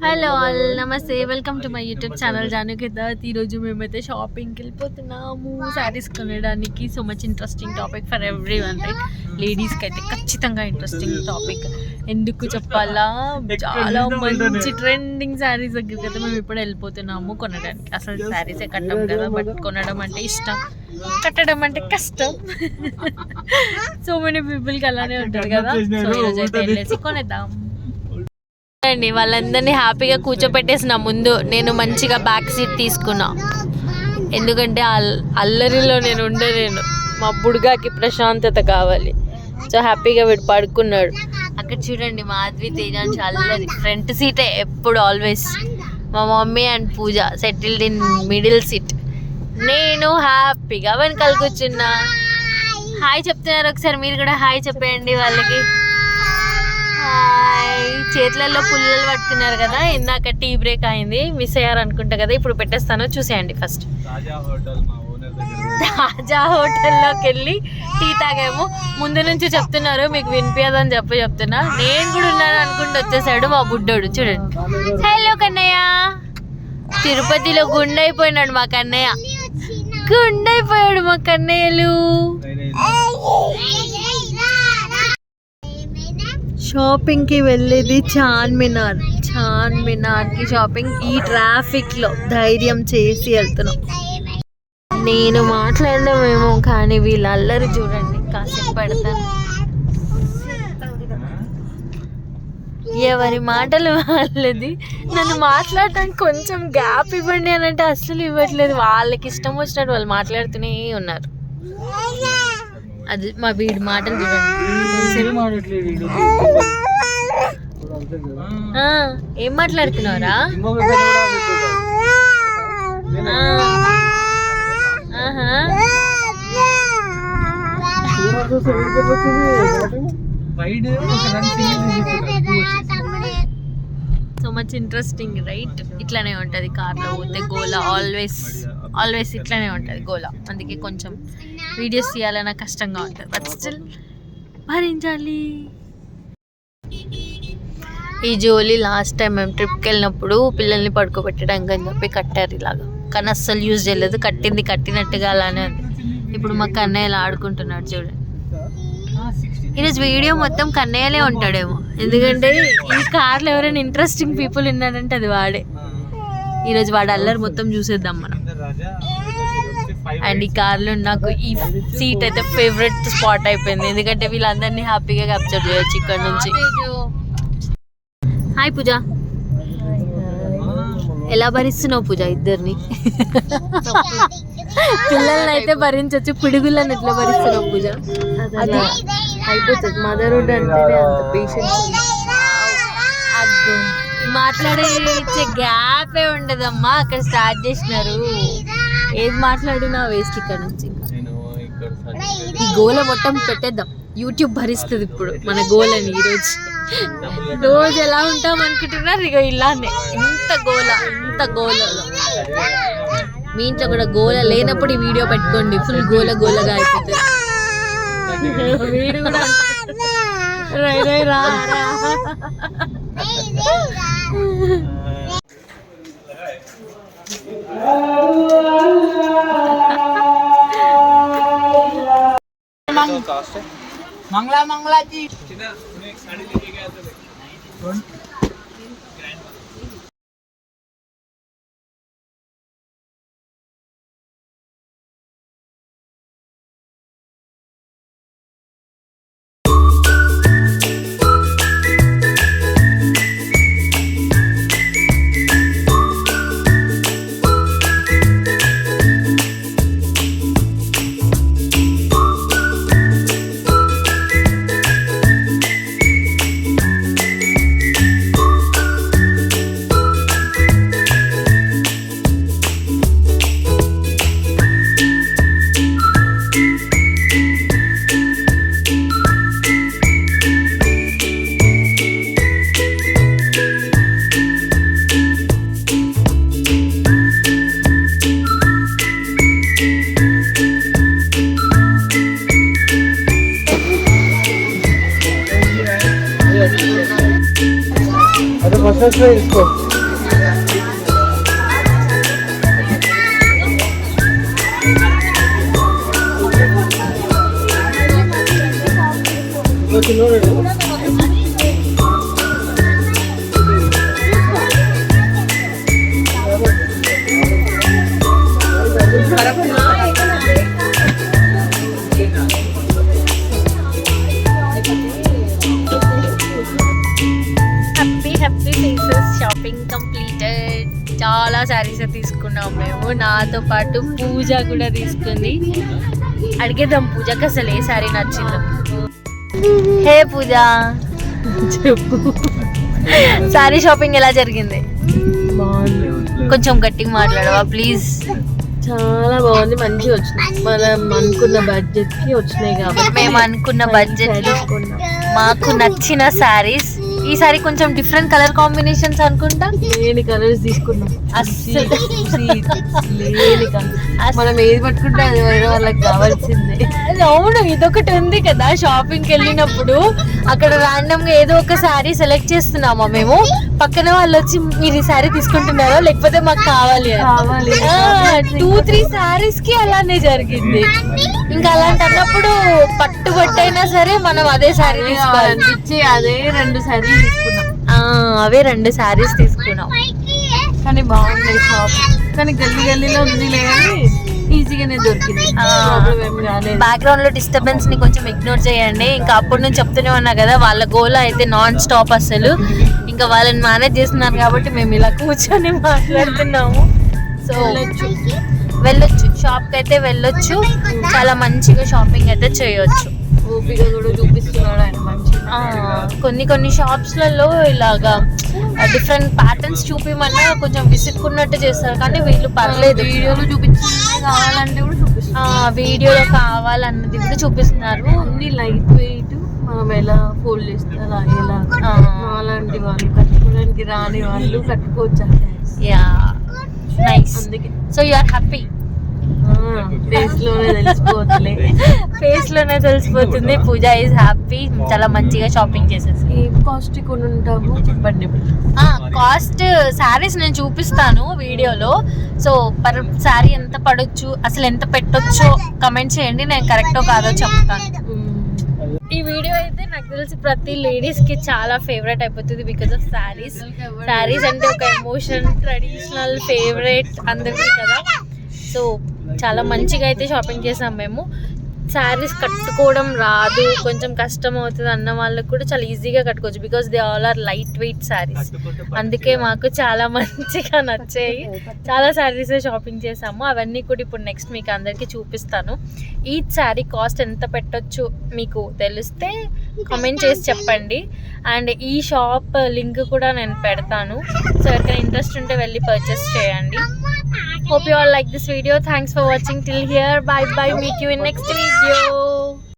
Hello all, నమస్తే. Welcome to my YouTube channel జానుకి దాత్. ఈరోజు మేమైతే షాపింగ్కి వెళ్ళిపోతున్నాము శారీస్ కొనడానికి. So much interesting topic for everyone, right? లేడీస్కి అయితే ఖచ్చితంగా ఇంట్రెస్టింగ్ టాపిక్. ఎందుకు చెప్పాలా, చాలా మంచి ట్రెండింగ్ శారీస్ దగ్గరికి అయితే మేము ఇప్పుడు వెళ్ళిపోతున్నాము కొనడానికి. అసలు శారీసే కట్టం కదా, బట్ కొనడం అంటే ఇష్టం, కట్టడం అంటే కష్టం. సో మెనీ పీపుల్కి అలానే ఉంటుంది కదా. సో ఈరోజు అయితే వెళ్ళేసి కొనేద్దాం అండి. వాళ్ళందరినీ హ్యాపీగా కూర్చోపెట్టేసిన ముందు నేను మంచిగా బ్యాక్ సీట్ తీసుకున్నా. ఎందుకంటే అల్లరిలో నేను ఉండలేను, మా బుడ్గాకి ప్రశాంతత కావాలి. సో హ్యాపీగా వీడు పడుకున్నాడు. అక్కడ చూడండి, మాధవి తేజాంశ్ అల్లరి ఫ్రంట్ సీటే ఎప్పుడు, ఆల్వేస్. మా mummy and Pooja settled in middle seat. నేను హ్యాపీగా వెనకాల కూర్చున్నా. హాయ్ చెప్తున్నారు, ఒకసారి మీరు కూడా హాయ్ చెప్పేయండి వాళ్ళకి. చేతులలో పుల్లలు పట్టుకున్నారు కదా, ఇందాక టీ బ్రేక్ అయింది, మిస్ అయ్యారు అనుకుంటా కదా. ఇప్పుడు పెట్టేస్తాను, చూసేయండి. ఫస్ట్ తాజా హోటల్లోకి వెళ్ళి టీ తాగాము. ముందు నుంచి చెప్తున్నారు, మీకు వినిపించదని చెప్తున్నా. నేను కూడా ఉన్నాను అనుకుంటూ వచ్చేసాడు మా బుడ్డోడు. చూడండి, హలో కన్నయ్య. తిరుపతిలో గుండైపోయినాడు మా కన్నయ్య, గుండైపోయాడు మా కన్నయ్యలు. షాపింగ్కి వెళ్ళేది చార్మినార్కి షాపింగ్. ఈ ట్రాఫిక్లో ధైర్యం చేసి వెళ్తున్నాం. నేను మాట్లాడలేమేమో, కానీ వీళ్ళ అల్లరి చూడండి. కాసేపు పెడతాను, ఎవరి మాటలు వాళ్ళది. నన్ను మాట్లాడటానికి కొంచెం గ్యాప్ ఇవ్వండి అని అంటే అస్సలు ఇవ్వట్లేదు. వాళ్ళకి ఇష్టం వచ్చినట్టు వాళ్ళు మాట్లాడుతూనే ఉన్నారు. అది మా వీడి మాటలు చూడండి. ఏం మాట్లాడుతున్నారా? So much interesting, right? ఇట్లానే ఉంటుంది కార్లో పోతే గోలా, ఆల్వేస్ ఇట్లానే ఉంటుంది గోలా. అందుకే కొంచెం వీడియోస్ తీయాలన్నా కష్టంగా ఉంటుంది, బట్ స్టిల్ భరించాలి. ఈ జోలీ లాస్ట్ టైం మేము ట్రిప్కి వెళ్ళినప్పుడు పిల్లల్ని పడుకోబెట్టడానికి అని చెప్పి కట్టారు ఇలాగా, కానీ అస్సలు యూజ్ చేయలేదు. కట్టింది కట్టినట్టుగా అలానే ఉంది. ఇప్పుడు మా కన్నయ్యలు ఆడుకుంటున్నాడు చూడండి. ఈరోజు వీడియో మొత్తం కన్నయ్యలే ఉంటాడేమో, ఎందుకంటే ఈ కార్లో ఎవరైనా ఇంట్రెస్టింగ్ పీపుల్ ఉన్నాడంటే అది వాడే. ఈరోజు వాడు అల్లరి మొత్తం చూసేద్దాం మనం. అండ్ ఈ కార్లో నాకు ఈ సీట్ అయితే ఫేవరెట్ స్పాట్ అయిపోయింది, ఎందుకంటే వీళ్ళందరినీ హ్యాపీగా క్యాప్చర్ చేయొచ్చు ఇక్కడ నుంచి. హాయ్ పూజ, ఎలా భరిస్తున్నావు పూజ ఇద్దరిని? పిల్లల్ని అయితే భరించవచ్చు, పిడుగులను ఎట్లా భరిస్తున్నావు పూజ? అది అయిపోతుంది. మదర్హుడ్ అంటేనే అంత పేషెన్స్. మాట్లాడే ఇచ్చే గ్యాపే ఉండదమ్మా. అక్కడ స్టార్ట్ చేసినారు, ఏది మాట్లాడినా వేస్ట్. ఇక్కడ నుంచి ఈ గోల మొత్తం పెట్టేద్దాం, యూట్యూబ్ భరిస్తుంది ఇప్పుడు మన గోలని. రోజు ఎలా ఉంటాం అనుకుంటున్నారు? ఇక ఇలానే, ఇంత గోలలో. మీ ఇంట్లో కూడా గోల లేనప్పుడు ఈ వీడియో పెట్టుకోండి, ఫుల్ గోలగా అయిపోతుంది. వీడు కూడా రా मंगला जी अच्छा इसको హ్యాపీ ఫేసెస్. Shopping completed. చాలా శారీస్ తీసుకున్నాం మేము. నాతో పాటు పూజ కూడా తీసుకుంది. అడిగేద్దాం పూజకి అసలు ఏ శారీ నచ్చిందో. హే పూజ, చెప్పు శారీ షాపింగ్ ఎలా జరిగింది? బాగుంది. కొంచెం గట్టిగా మాట్లాడవా ప్లీజ్? చాలా బాగుంది, మంచిగా వచ్చినాయి. మనం అనుకున్న బడ్జెట్ కి వచ్చినాయి కాబట్టి మేము అనుకున్న బడ్జెట్ లో మాకు నచ్చిన శారీస్. ఈ సారీ కొంచెం డిఫరెంట్ కలర్ కాంబినేషన్స్ అనుకుంటా. లేని కలర్స్ తీసుకున్నాం. అస్సలు లేని కలర్ మనం ఏది పట్టుకుంటే అది వేరే వాళ్ళకి కావాల్సిందే. అవును, ఇదొకటి ఉంది కదా. షాపింగ్కి వెళ్ళినప్పుడు అక్కడ ర్యాండమ్ గా ఏదో ఒక శారీ సెలెక్ట్ చేస్తున్నామా మేము, పక్కన వాళ్ళు వచ్చి మీరు ఈ శారీ తీసుకుంటున్నారో లేకపోతే మాకు కావాలి 2-3 శారీస్ కి అలానే జరిగింది. ఇంకా అలాంటి అన్నప్పుడు పట్టుబట్టైనా సరే మనం అదే శారీ తీసుకోవాలనిపించి అదే 2 శారీస్ తీసుకున్నాం. అవే 2 శారీస్ తీసుకున్నాం. కానీ బాగున్నాయి షాప్. కానీ గల్లీలో ఉంది లేని ఈజీగానే దొరికింది. బ్యాక్గ్రౌండ్ లో డిస్టర్బెన్స్ ని కొంచెం ఇగ్నోర్ చేయండి. ఇంకా అప్పటి నుంచి చెప్తూనే ఉన్నా కదా, వాళ్ళ గోల్ అయితే నాన్ స్టాప్ అసలు. ఇంకా వాళ్ళని మేనేజ్ చేస్తున్నారు కాబట్టి మేము ఇలా కూర్చొని మాట్లాడుతున్నాము. సో వెళ్ళొచ్చు, షాప్ కి అయితే వెళ్ళొచ్చు. చాలా మంచిగా షాపింగ్ అయితే చేయొచ్చు. ఓపిక కూడా చూపిస్తున్నాడు ఆయన మంచిగా. కొన్ని షాప్స్లలో ఇలాగా డిఫరెంట్ ప్యాటర్న్స్ చూపిమన్నా కొంచెం విసుక్కున్నట్టు చేస్తారు. కానీ వీళ్ళు పర్లేదు, వీడియోలో చూపించాలి కావాలంటే కూడా చూపిస్తున్నారు. వీడియోలో కావాలన్నది కూడా చూపిస్తున్నారు. అన్ని లైట్ వెయిట్, మనం ఎలా ఫోల్డ్ చేస్తే అలా ఎలా అలాంటి వాళ్ళు కట్టుకోవడానికి రాని వాళ్ళు కట్టుకోవచ్చు. Yeah, nice. అందుకే so you are happy. Face లోనే తెలిసిపోతుంది. Pooja is happy. చాలా మంచిగా షాపింగ్ చేసేసి. ఏం కాస్ట్ కొని ఉంటాము చెప్పండి. కాస్ట్ శారీస్ నేను చూపిస్తాను వీడియోలో. సో పర్ శారీ ఎంత పడొచ్చు, అసలు ఎంత పెట్టొచ్చో కమెంట్ చేయండి. నేను కరెక్టో కాదో చెప్తాను. ఈ వీడియో అయితే నాకు తెలిసి ప్రతి లేడీస్ కి చాలా ఫేవరెట్ అయిపోతుంది బికాస్ ఆఫ్ శారీస్. శారీస్ అంటే ఒక ఎమోషన్, ట్రెడిషనల్ ఫేవరెట్ అందరికీ కదా. సో చాలా మంచిగా అయితే షాపింగ్ చేసాం మేము. శారీస్ కట్టుకోవడం రాదు, కొంచెం కష్టం అవుతుంది అన్న వాళ్ళకి కూడా చాలా ఈజీగా కట్టుకోవచ్చు because they all are light weight saris. అందుకే మాకు చాలా మంచిగా నచ్చాయి. చాలా శారీస్ షాపింగ్ చేసాము. అవన్నీ కూడా ఇప్పుడు నెక్స్ట్ మీకు అందరికీ చూపిస్తాను. ఈ శారీ కాస్ట్ ఎంత పెట్టొచ్చు మీకు తెలిస్తే కామెంట్ చేసి చెప్పండి. అండ్ ఈ షాప్ లింక్ కూడా నేను పెడతాను. సో ఎవరికైనా ఇంట్రెస్ట్ ఉంటే వెళ్ళి పర్చేస్ చేయండి. Hope you all like this video. Thanks for watching till here. Bye bye. Meet you in next video.